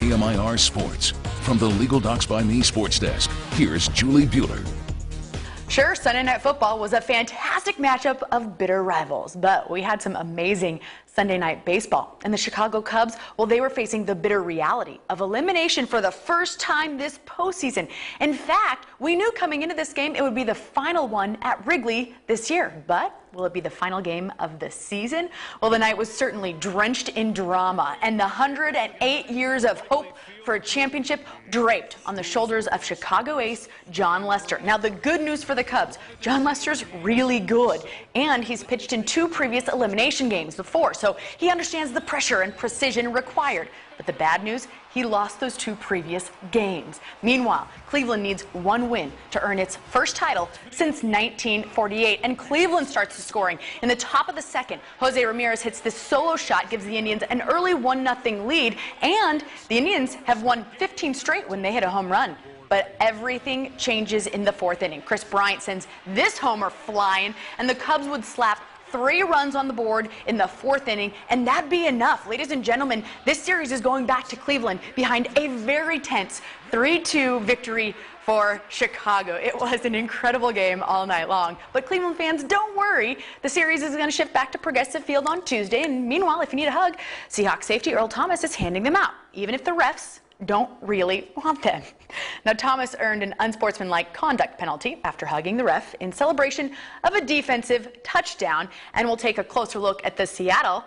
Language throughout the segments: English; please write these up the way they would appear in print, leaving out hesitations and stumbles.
KMIR Sports. From the Legal Docs by Me Sports Desk, here's Julie Bueller. Sure, Sunday Night Football was a fantastic matchup of bitter rivals, but we had some amazing Sunday Night Baseball. And the Chicago Cubs, well, they were facing the bitter reality of elimination for the first time this postseason. In fact, we knew coming into this game it would be the final one at Wrigley this year. But will it be the final game of the season? Well, the night was certainly drenched in drama, and the 108 years of hope for a championship draped on the shoulders of Chicago ace Jon Lester. Now, the good news for the Cubs, Jon Lester's really good, and he's pitched in 2 previous elimination games before, so he understands the pressure and precision required. But the bad news, he lost those 2 previous games. Meanwhile, Cleveland needs 1 win to earn its first title since 1948, and Cleveland starts the scoring. In the top of the second, Jose Ramirez hits this solo shot, gives the Indians an early 1-0 lead, and the Indians have won 15 straight when they hit a home run. But everything changes in the 4th inning. Chris Bryant sends this homer flying, and the Cubs would slap 3 runs on the board in the 4th inning, and that'd be enough. Ladies and gentlemen, this series is going back to Cleveland behind a very tense 3-2 victory for Chicago. It was an incredible game all night long. But Cleveland fans, don't worry. The series is going to shift back to Progressive Field on Tuesday, and meanwhile, if you need a hug, Seahawks safety Earl Thomas is handing them out, even if the refs don't really want them. Now, Thomas earned an unsportsmanlike conduct penalty after hugging the ref in celebration of a defensive touchdown, and we'll take a closer look at the Seattle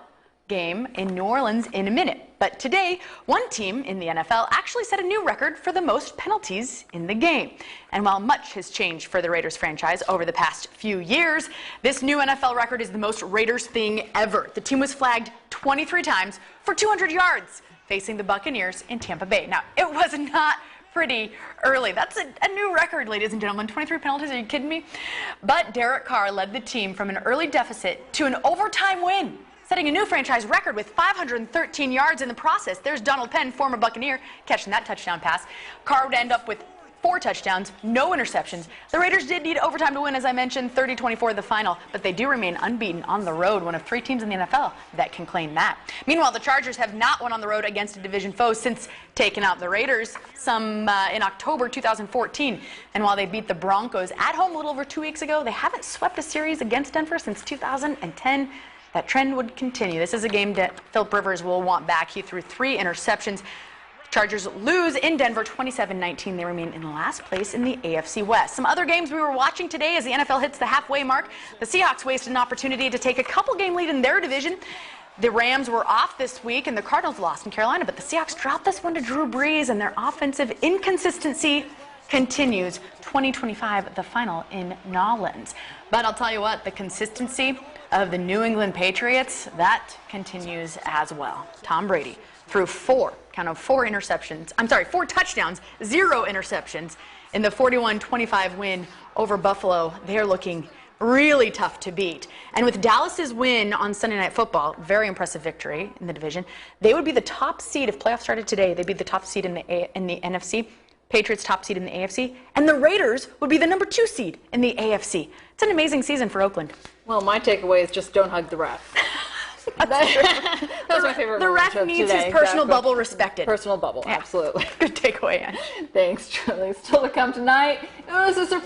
game in New Orleans in a minute. But today, one team in the NFL actually set a new record for the most penalties in the game. And while much has changed for the Raiders franchise over the past few years, this new NFL record is the most Raiders thing ever. The team was flagged 23 times for 200 yards. Facing the Buccaneers in Tampa Bay. Now, it was not pretty early. That's a new record, ladies and gentlemen. 23 penalties, are you kidding me? But Derek Carr led the team from an early deficit to an overtime win, setting a new franchise record with 513 yards in the process. There's Donald Penn, former Buccaneer, catching that touchdown pass. Carr would end up with 4 touchdowns, no interceptions. The Raiders did need overtime to win, as I mentioned, 30-24 the final, but they do remain unbeaten on the road, one of 3 teams in the NFL that can claim that. Meanwhile, the Chargers have not won on the road against a division foe since taking out the Raiders in October 2014. And while they beat the Broncos at home a little over 2 weeks ago, they haven't swept a series against Denver since 2010. That trend would continue. This is a game that Philip Rivers will want back. He threw 3 interceptions. Chargers lose in Denver 27-19. They remain in last place in the AFC West. Some other games we were watching today as the NFL hits the halfway mark. The Seahawks wasted an opportunity to take a couple-game lead in their division. The Rams were off this week, and the Cardinals lost in Carolina, but the Seahawks dropped this one to Drew Brees, and their offensive inconsistency continues. 2025, the final in Nolens. But I'll tell you what, the consistency of the New England Patriots, that continues as well. Tom Brady threw 4 touchdowns, 0 interceptions in the 41-25 win over Buffalo. They're looking really tough to beat. And with Dallas's win on Sunday Night Football, very impressive victory in the division, they would be the top seed if playoffs started today. They'd be the top seed in the NFC. Patriots top seed in the AFC, and the Raiders would be the number 2 seed in the AFC. It's an amazing season for Oakland. Well, my takeaway is just don't hug the ref. That was my favorite. The ref needs his personal bubble respected. Personal bubble, yeah. Absolutely. Good takeaway, Ann. Thanks, Julie. Still to come tonight. It was a surprise.